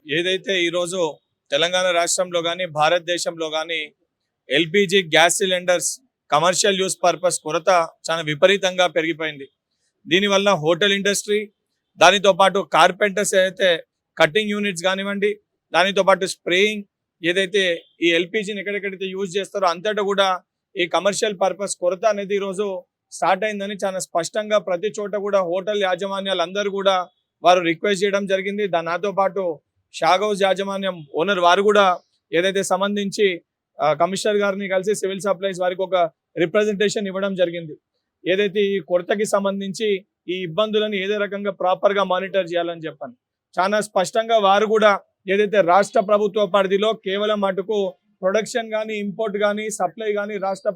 ఏదైతే ఈరోజు తెలంగాణ రాష్ట్రంలో కానీ భారతదేశంలో కానీ LPG gas cylinders commercial use purpose కొరత చాలా విపరీతంగా పెరిగిపోయింది. దీనివల్ల హోటల్ ఇండస్ట్రీ, దానితో పాటు కార్పెంటర్స్ ఏదైతే కటింగ్ యూనిట్స్ కానివ్వండి, దానితో పాటు స్ప్రేయింగ్ ఏదైతే ఈ ఎల్పిజిని ఎక్కడెక్కడైతే యూజ్ చేస్తారో అంతటా కూడా ఈ కమర్షియల్ పర్పస్ కొరత అనేది ఈరోజు స్టార్ట్ అయిందని చాలా స్పష్టంగా ప్రతి చోట కూడా హోటల్ యాజమాన్యాలు అందరూ కూడా వారు రిక్వెస్ట్ చేయడం జరిగింది. దానితో పాటు షాగ్ హౌస్ యాజమాన్యం ఓనర్ వారు కూడా ఏదైతే సంబంధించి కమిషనర్ గారిని కలిసి సివిల్ సప్లైస్ వారికి ఒక రిప్రజెంటేషన్ ఇవ్వడం జరిగింది. ఏదైతే ఈ కొరతకి సంబంధించి ఈ ఇబ్బందులను ఏదే రకంగా ప్రాపర్ గా మానిటర్ చేయాలని చెప్పాను. చాలా స్పష్టంగా వారు కూడా ఏదైతే రాష్ట్ర ప్రభుత్వ పరిధిలో కేవలం మటుకు ప్రొడక్షన్ కానీ, ఇంపోర్ట్ కానీ, సప్లై కానీ రాష్ట్ర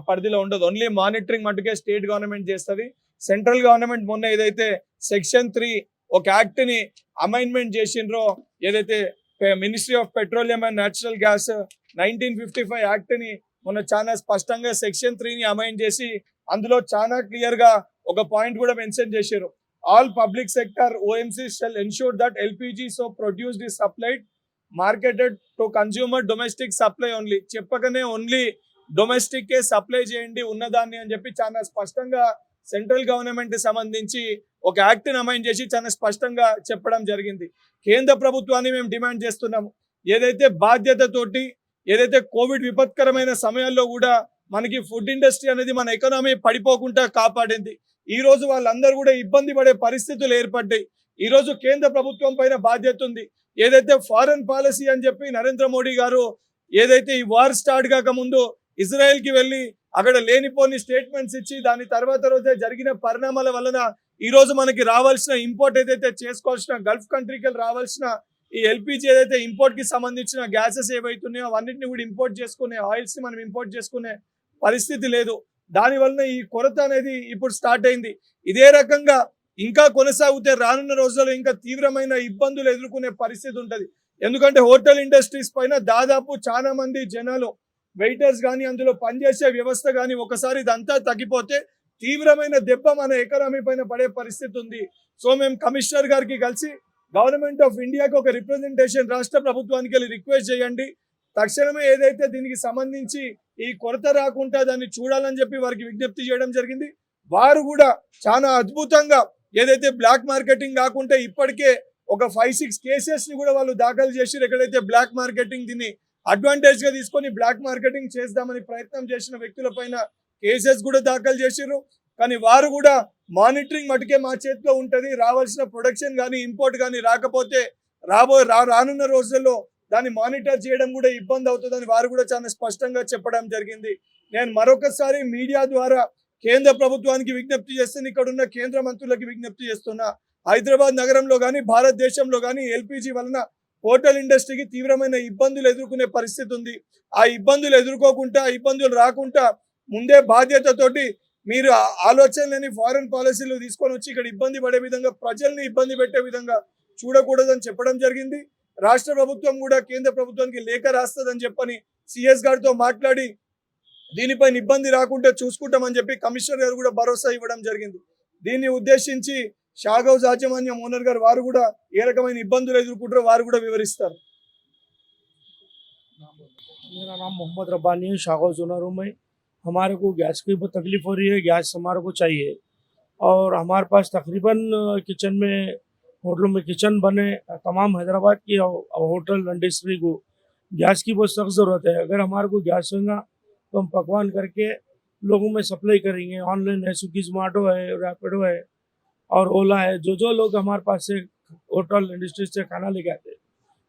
పరిధిలో ఉండదు. ఓన్లీ మానిటరింగ్ మటుకే స్టేట్ గవర్నమెంట్ చేస్తుంది. సెంట్రల్ గవర్నమెంట్ మొన్న ఏదైతే సెక్షన్ 3 ఒక యాక్ట్ ని అమైన్మెంట్ చేసిండ్రో, ఏదైతే ministry of petroleum and natural gas 1955 act ని మొన్న చాలా స్పష్టంగా సెక్షన్ 3 ని అమైన్ చేసి అందులో చాలా క్లియర్ గా ఒక పాయింట్ కూడా మెన్షన్ చేశారు. All public sector OMC shall ensure that LPG so produced is supplied marketed to consumer domestic supply only. చెప్పకనే ఓన్లీ డొమెస్టిక్ కే సప్లై చేయండి ఉన్నదాన్ని అని చెప్పి చాలా స్పష్టంగా సెంట్రల్ గవర్నమెంట్ సంబంధించి ఒక యాక్ట్ ని అమైన్ చేసి చాలా స్పష్టంగా చెప్పడం జరిగింది. కేంద్ర ప్రభుత్వాన్ని మేము డిమాండ్ చేస్తున్నాము, ఏదైతే బాధ్యతతోటి ఏదైతే కోవిడ్ విపత్కరమైన సమయాల్లో కూడా మనకి ఫుడ్ ఇండస్ట్రీ అనేది మన ఎకనామీ పడిపోకుండా కాపాడింది. ఈ రోజు వాళ్ళందరూ కూడా ఇబ్బంది పడే పరిస్థితులు ఏర్పడ్డాయి. ఈ రోజు కేంద్ర ప్రభుత్వం పైన బాధ్యత ఉంది. ఏదైతే ఫారెన్ పాలసీ అని చెప్పి నరేంద్ర మోడీ గారు ఏదైతే ఈ వార్ స్టార్ట్ కాక ముందు ఇజ్రాయెల్ కి వెళ్ళి అక్కడ లేనిపోని స్టేట్మెంట్స్ ఇచ్చి దాని తర్వాత రోజే జరిగిన పరిణామాల వలన ఈ రోజు మనకి రావాల్సిన ఇంపోర్ట్ ఏదైతే చేసుకోవాల్సిన గల్ఫ్ కంట్రీకి రావాల్సిన ఈ ఎల్పిజి ఏదైతే ఇంపోర్ట్ కి సంబంధించిన గ్యాసెస్ ఏవైతున్నాయో అవన్నిటిని కూడా ఇంపోర్ట్ చేసుకునే ఆయిల్స్ ని మనం ఇంపోర్ట్ చేసుకునే పరిస్థితి లేదు. దాని వలన ఈ కొరత అనేది ఇప్పుడు స్టార్ట్ అయింది. ఇదే రకంగా ఇంకా కొనసాగితే రానున్న రోజుల్లో ఇంకా తీవ్రమైన ఇబ్బందులు ఎదుర్కొనే పరిస్థితి ఉంటది. ఎందుకంటే హోటల్ ఇండస్ట్రీస్ పైన దాదాపు చాలా మంది జనాలు వెయిటర్స్ కానీ, అందులో పనిచేసే వ్యవస్థ కానీ ఒకసారి ఇదంతా తగ్గిపోతే తీవ్రమైన దెబ్బ మన ఎకనామీ పైన పడే పరిస్థితి ఉంది. సో మేము కమిషనర్ గారికి కలిసి గవర్నమెంట్ ఆఫ్ ఇండియాకి ఒక రిప్రజెంటేషన్ రాష్ట్ర ప్రభుత్వానికి వెళ్ళి రిక్వెస్ట్ చేయండి. తక్షణమే ఏదైతే దీనికి సంబంధించి ఈ కొరత రాకుండా దాన్ని చూడాలని చెప్పి వారికి విజ్ఞప్తి చేయడం జరిగింది. వారు కూడా చాలా అద్భుతంగా ఏదైతే బ్లాక్ మార్కెటింగ్ కాకుండా ఇప్పటికే ఒక 5-6 కేసెస్ ని కూడా వాళ్ళు దాఖలు చేసి ఎక్కడైతే బ్లాక్ మార్కెటింగ్ దీన్ని అడ్వాంటేజ్ గా తీసుకొని బ్లాక్ మార్కెటింగ్ చేద్దామని ప్రయత్నం చేసిన వ్యక్తుల పైన కేసెస్ కూడా దాఖలు చేసిర్రు. కానీ వారు కూడా మానిటరింగ్ మటుకే మా చేతిలో ఉంటది, రావాల్సిన ప్రొడక్షన్ కానీ ఇంపోర్ట్ కానీ రాకపోతే రానున్న రోజుల్లో దాన్ని మానిటర్ చేయడం కూడా ఇబ్బంది అవుతుందని వారు కూడా చాలా స్పష్టంగా చెప్పడం జరిగింది. నేను మరొకసారి మీడియా ద్వారా కేంద్ర ప్రభుత్వానికి విజ్ఞప్తి చేస్తున్నా, ఇక్కడ ఉన్న కేంద్ర మంత్రులకి విజ్ఞప్తి చేస్తున్నా, హైదరాబాద్ నగరంలో కానీ భారతదేశంలో కానీ ఎల్పిజి వలన హోటల్ ఇండస్ట్రీకి తీవ్రమైన ఇబ్బందులు ఎదుర్కొనే పరిస్థితి ఉంది. ఆ ఇబ్బందులు ఎదుర్కోకుండా, ఆ ఇబ్బందులు రాకుండా ముందే బాధ్యతతోటి మీరు ఆలోచనలని ఫారెన్ పాలసీలు తీసుకొని వచ్చి ఇక్కడ ఇబ్బంది పడే విధంగా, ప్రజల్ని ఇబ్బంది పెట్టే విధంగా చూడకూడదని చెప్పడం జరిగింది. రాష్ట్ర ప్రభుత్వం కూడా కేంద్ర ప్రభుత్వానికి లేఖ రాస్తుందని చెప్పని సిఎస్ గారితో మాట్లాడి దీనిపైన ఇబ్బంది రాకుండా చూసుకుంటామని చెప్పి కమిషనర్ గారు కూడా భరోసా ఇవ్వడం జరిగింది. దీన్ని ఉద్దేశించి షాగ్ హౌస్ యాజమాన్యం ఓనర్ గారు వారు కూడా ఏ రకమైన ఇబ్బందులు ఎదుర్కొంటారో వారు కూడా వివరిస్తారు. मेरा नाम मोहम्मद रब्बानी है, शाग हाउस ओनर हूँ मैं। हमारे को गैस की बहुत तकलीफ हो रही है, गैस हमारे को चाहिए। और हमारे पास तकरीबन किचन में, होटलों में किचन बने, तमाम हैदराबाद की होटल इंडस्ट्री को गैस की बहुत सख्त ज़रूरत है। अगर हमारे को गैस होगा तो हम पकवान करके लोगों में सप्लाई करेंगे। ऑनलाइन है, स्विगी जोमेटो है, रैपिडो है और ओला है। जो लोग हमारे पास से होटल इंडस्ट्री से खाना लेके आते हैं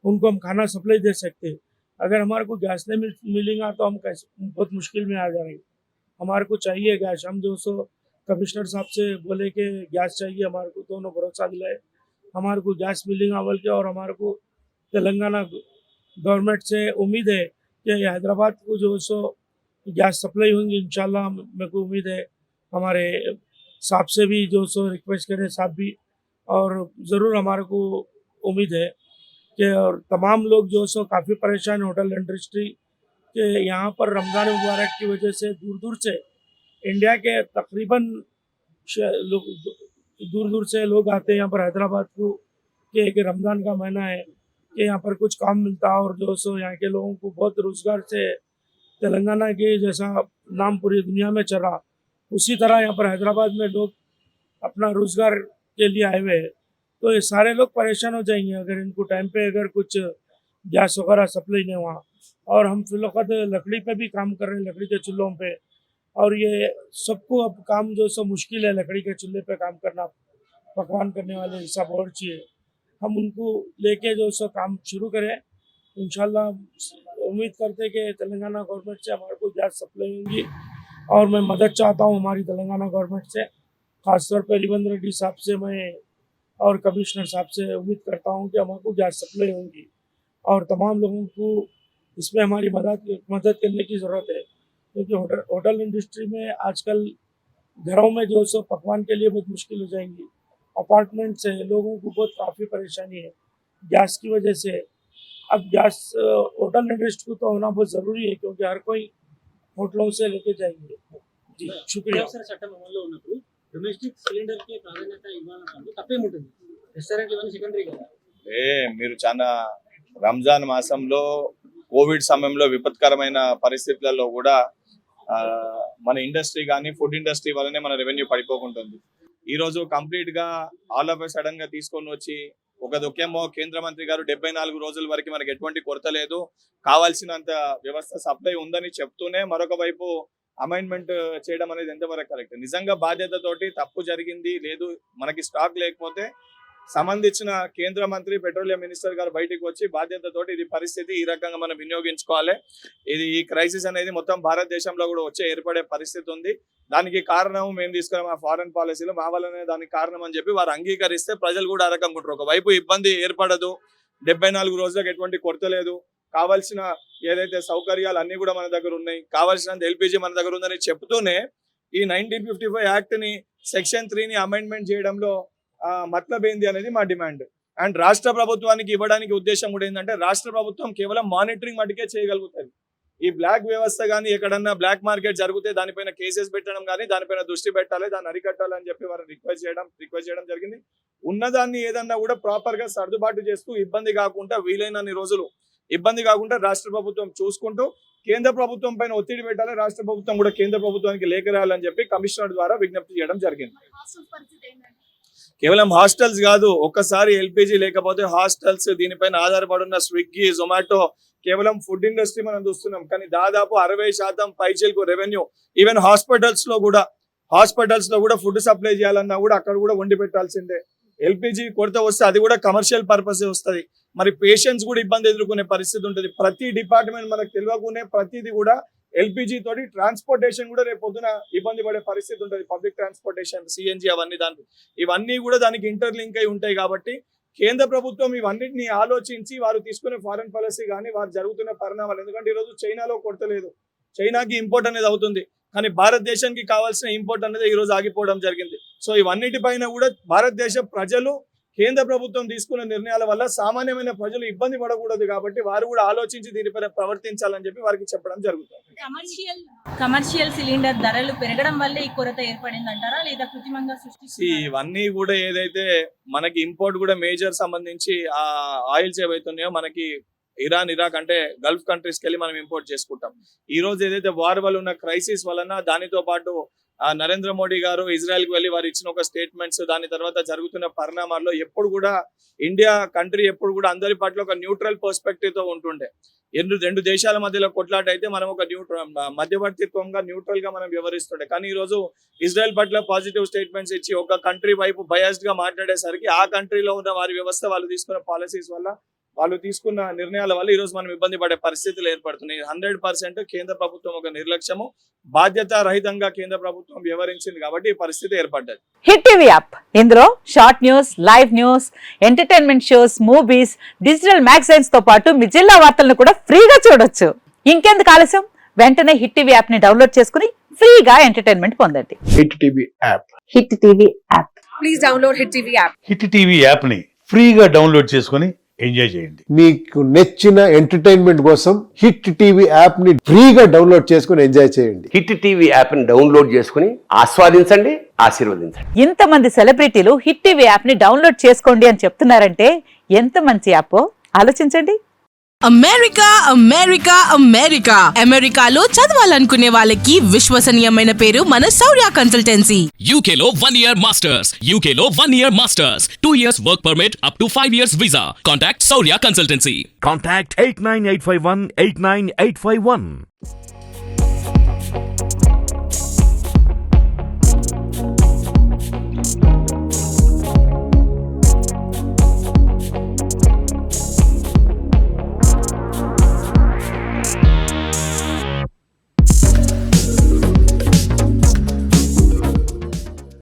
उनको हम खाना सप्लाई दे सकते हैं। अगर हमारे को गैस नहीं मिलेगा तो हम कैसे बहुत मुश्किल में आ जाएंगे। हमारे को चाहिए गैस। हम जो सो कमिश्नर साहब से बोले कि गैस चाहिए, हमारे को दोनों भरोसा दिलाए हमारे को गैस मिलेगा बोल के। और हमारे को तेलंगाना गवर्नमेंट से उम्मीद है कि हैदराबाद को जो सो गैस सप्लाई होंगी इंशाल्लाह। मेरे को उम्मीद है हमारे साहब से भी जो सो रिक्वेस्ट करें साहब भी, और ज़रूर हमारे को उम्मीद है कि और तमाम लोग जो सो काफ़ी परेशान होटल इंडस्ट्री के यहाँ पर रमज़ान मुबारक की वजह से दूर दूर से इंडिया के तकरीबन दूर दूर से लोग आते हैं यहाँ पर हैदराबाद को कि एक रमज़ान का महीना है कि यहाँ पर कुछ काम मिलता है और जो सो यहाँ के लोगों को बहुत रोज़गार से तेलंगाना के जैसा नाम पूरी दुनिया में चला, उसी तरह यहाँ पर हैदराबाद में लोग अपना रोज़गार के लिए आए हुए हैं। तो ये सारे लोग परेशान हो जाएंगे अगर इनको टाइम पे अगर कुछ गैस वगैरह सप्लाई नहीं हुआ। और हम फिलौकत लकड़ी पे भी काम कर रहे हैं, लकड़ी के चूल्हों पे, और ये सबको अब काम जो सो मुश्किल है लकड़ी के चूल्हे पे काम करना, पकवान करने वाले सब और चाहिए। हम उनको लेके जो सो काम शुरू करें, इंशाल्लाह उम्मीद करते हैं कि तेलंगाना गवर्नमेंट से हमारे को गैस सप्लाई होगी। और मैं मदद चाहता हूँ हमारी तेलंगाना गवर्नमेंट से, खासतौर पर रिवंत रेड्डी साहब से मैं और कमिश्नर साहब से उम्मीद करता हूँ कि हमारे को गैस सप्लाई होगी और तमाम लोगों को इसमें हमारी मदद करने की ज़रूरत है, क्योंकि होटल इंडस्ट्री में आजकल घरों में जो सो पकवान के लिए बहुत मुश्किल हो जाएंगी। अपार्टमेंट से लोगों को बहुत काफ़ी परेशानी है गैस की वजह से। अब गैस होटल इंडस्ट्री को तो होना बहुत ज़रूरी है, क्योंकि हर कोई होटलों से लेके जाएंगे। जी शुक्रिया। చట్టం అమల్లో ఉన్నప్పుడు డొమెస్టిక్ సిలిండర్ కి ప్రాధాన్యత ఇవ్వాలంటే తప్పేముంటుంది? రెస్టారెంట్ ఇవన్నీ సెకండరీ కదా. మీరు చాలా రంజాన్ మాసంలో కోవిడ్ సమయంలో విపత్కరమైన పరిస్థితులలో కూడా మన ఇండస్ట్రీ కానీ ఫుడ్ ఇండస్ట్రీ వల్లనే మన రెవెన్యూ పడిపోకుంటుంది. ఈ రోజు కంప్లీట్ గా ఆల్ ఆఫ్ సడన్ గా తీసుకొని వచ్చి ఒక దుఃఖేమో కేంద్ర మంత్రి గారు 74 రోజుల వరకు మనకి ఎటువంటి కొరత లేదు, కావాల్సినంత వ్యవస్థ సప్లై ఉందని చెప్తూనే మరొక వైపు అమైన్మెంట్ చేయడం అనేది ఎంతవరకు కరెక్ట్? నిజంగా బాధ్యతతోటి తప్పు జరిగింది లేదు, మనకి స్టాక్ లేకపోతే సంబంధించిన కేంద్ర మంత్రి పెట్రోలియం మినిస్టర్ గారు బయటకు వచ్చి బాధ్యతతోటి ఇది పరిస్థితి ఈ రకంగా మనం వినియోగించుకోవాలి, ఇది ఈ క్రైసిస్ అనేది మొత్తం భారతదేశంలో కూడా వచ్చే ఏర్పడే పరిస్థితి ఉంది, దానికి కారణం మేము తీసుకున్న మా ఫారెన్ పాలసీలో మా వల్లనే దానికి కారణం అని చెప్పి వారు అంగీకరిస్తే ప్రజలు కూడా ఆ రకంగా ఉంటారు. ఒకవైపు ఇబ్బంది ఏర్పడదు, 74 రోజులకు ఎటువంటి కొరత లేదు, కావాల్సిన ఏదైతే సౌకర్యాలు అన్ని కూడా మన దగ్గర ఉన్నాయి, కావాల్సినంత ఎల్పిజి మన దగ్గర ఉందని చెప్తూనే ఈ 1955 యాక్ట్ ని సెక్షన్ 3 ని అమెండ్మెంట్ చేయడంలో మతలబ్ ఏంది అనేది మా డిమాండ్. అండ్ రాష్ట్ర ప్రభుత్వానికి ఇవ్వడానికి ఉద్దేశం కూడా ఏంటంటే రాష్ట్ర ప్రభుత్వం కేవలం మానిటరింగ్ మటుకే చేయగలుగుతుంది. ఈ బ్లాక్ వ్యవస్థ కానీ ఎక్కడన్నా బ్లాక్ మార్కెట్ జరిగితే దానిపైన కేసెస్ పెట్టడం కానీ దానిపైన దృష్టి పెట్టాలి, దాన్ని అరికట్టాలని చెప్పి వారు రిక్వెస్ట్ చేయడం జరిగింది. ఉన్నదాన్ని ఏదన్నా కూడా ప్రాపర్ గా సర్దుబాటు చేస్తూ ఇబ్బంది కాకుండా వీలైనన్ని రోజులు ఇబ్బంది కాకుండా రాష్ట్ర ప్రభుత్వం చూసుకుంటూ కేంద్ర ప్రభుత్వం పైన ఒత్తిడి పెట్టాలి, రాష్ట్ర ప్రభుత్వం కూడా కేంద్ర ప్రభుత్వానికి లేఖ రాయాలని చెప్పి కమిషనర్ ద్వారా విజ్ఞప్తి చేయడం జరిగింది. కేవలం హాస్టల్స్ కాదు, ఒక్కసారి ఎల్పిజి లేకపోతే హాస్టల్స్, దీనిపైన ఆధారపడి ఉన్న స్విగ్గీ జొమాటో, కేవలం ఫుడ్ ఇండస్ట్రీ మనం చూస్తున్నాం, కానీ దాదాపు 60% పైచీలకు రెవెన్యూ. ఈవెన్ హాస్పిటల్స్ లో కూడా ఫుడ్ సప్లై చేయాలన్నా కూడా అక్కడ కూడా వండి పెట్టాల్సిందే. ఎల్పిజి కొరత వస్తే అది కూడా కమర్షియల్ పర్పస్ వస్తుంది, మరి పేషెంట్స్ కూడా ఇబ్బంది ఎదుర్కొనే పరిస్థితి ఉంటుంది. ప్రతి డిపార్ట్మెంట్ మనకు తెలియకునే ప్రతిది కూడా ఎల్పిజి తోటి ట్రాన్స్పోర్టేషన్ కూడా రేపు పొద్దున ఇబ్బంది పడే పరిస్థితి ఉంటుంది. పబ్లిక్ ట్రాన్స్పోర్టేషన్, సిఎన్జి ఇవన్నీ కూడా దానికి ఇంటర్లింక్ అయి ఉంటాయి. కాబట్టి కేంద్ర ప్రభుత్వం ఇవన్నిటిని ఆలోచించి వారు తీసుకునే ఫారెన్ పాలసీ కానీ వారు జరుగుతున్న పరిణామాలు, ఎందుకంటే ఈరోజు చైనాలో కొరత లేదు, చైనాకి ఇంపోర్ట్ అనేది అవుతుంది, కానీ భారతదేశానికి కావాల్సిన ఇంపోర్ట్ అనేది ఈ రోజు ఆగిపోవడం జరిగింది. సో ఇవన్నిటిపైన కూడా భారతదేశ ప్రజలు కేంద్ర ప్రభుత్వం తీసుకున్న నిర్ణయాల వల్ల సామాన్యమైన ప్రజలు ఇబ్బంది పడకూడదు, కాబట్టి వారు కూడా ఆలోచించి దీనిపైన ప్రవర్తించాలని చెప్పి వారికి చెప్పడం జరుగుతుంది. కమర్షియల్ సిలిండర్ ధరలు పెరగడం వల్లే ఈ కొరత ఏర్పడింది అంటారా, లేదా కృత్రిమంగా సృష్టిస్తున్నారా? ఇవన్నీ కూడా ఏదైతే మనకి ఇంపోర్ట్ కూడా మేజర్ సంబంధించి ఆ ఆయిల్స్ ఏవైతున్నాయో మనకి ఇరాన్, ఇరాక్ అంటే గల్ఫ్ కంట్రీస్కి వెళ్ళి మనం ఇంపోర్ట్ చేసుకుంటాం. ఈ రోజు ఏదైతే వార్ వల్ల ఉన్న క్రైసిస్ వలన దానితో పాటు నరేంద్ర మోడీ గారు ఇజ్రాయెల్ కి వెళ్ళి వారు ఇచ్చిన ఒక స్టేట్మెంట్స్, దాని తర్వాత జరుగుతున్న పరిణామాల్లో ఎప్పుడు కూడా ఇండియా కంట్రీ ఎప్పుడు కూడా అందరి పట్ల ఒక న్యూట్రల్ పర్స్పెక్టివ్ తో ఉంటుండే. రెండు దేశాల మధ్యలో కొట్లాట అయితే మనం ఒక మధ్యవర్తిత్వంగా న్యూట్రల్ గా మనం వ్యవహరిస్తుండే, కానీ ఈ రోజు ఇజ్రాయెల్ పట్ల పాజిటివ్ స్టేట్మెంట్స్ ఇచ్చి ఒక కంట్రీ వైపు బయాస్డ్ గా మాట్లాడేసరికి ఆ కంట్రీలో ఉన్న వారి వ్యవస్థ, వాళ్ళు తీసుకున్న పాలసీస్ వల్ల, వాళ్ళు తీసుకున్న నిర్ణయాల వల్ల ఈ రోజు మనం ఇబ్బంది పడే పరిస్థితులు ఏర్పడుతున్నాయి. 100% కేంద్ర ప్రభుత్వం ఒక నిర్లక్ష్యము, బాధ్యత రహితంగా కేంద్ర ప్రభుత్వం వ్యవహరించింది కాబట్టి ఈ పరిస్థితి ఏర్పడ్డది. హిట్ టీవీ యాప్, ఇందులో short news, live news, entertainment shows, movies, digital magazines తో పాటు మీ జిల్లా వార్తలను కూడా ఫ్రీగా చూడొచ్చు. ఇంకెందుకు ఆలస్యం, వెంటనే హిట్ టీవీ యాప్ ని డౌన్లోడ్ చేసుకుని ఫ్రీగా ఎంటర్టైన్మెంట్ పొందండి. Hit TV app. Hit TV app. Please download hit TV app. Hit TV app ని ఫ్రీగా డౌన్లోడ్ చేసుకొని ఎంజాయ్ చేయండి. మీకు నచ్చిన ఎంటర్టైన్మెంట్ కోసం హిట్ టీవీ యాప్ ని ఫ్రీగా డౌన్లోడ్ చేసుకుని ఎంజాయ్ చేయండి. హిట్ టీవీ యాప్ ని డౌన్లోడ్ చేసుకుని ఆస్వాదించండి, ఆశీర్వదించండి. ఇంతమంది సెలబ్రిటీలు హిట్ టీవీ యాప్ ని డౌన్లోడ్ చేసుకోండి అని చెప్తున్నారంటే ఎంత మంచి యాప్ ఆలోచించండి. అమెరికా అమెరికా అమెరికా అమెరికాలో చదవాలనుకునే వాళ్ళకి విశ్వసనీయమైన పేరు మన శౌర్య కన్సల్టెన్సీ. UK లో 1 year masters, UK లో 1 year masters, 2 years work permit up to 5 years visa. Contact Saurya Consultancy. Contact 89851 89851.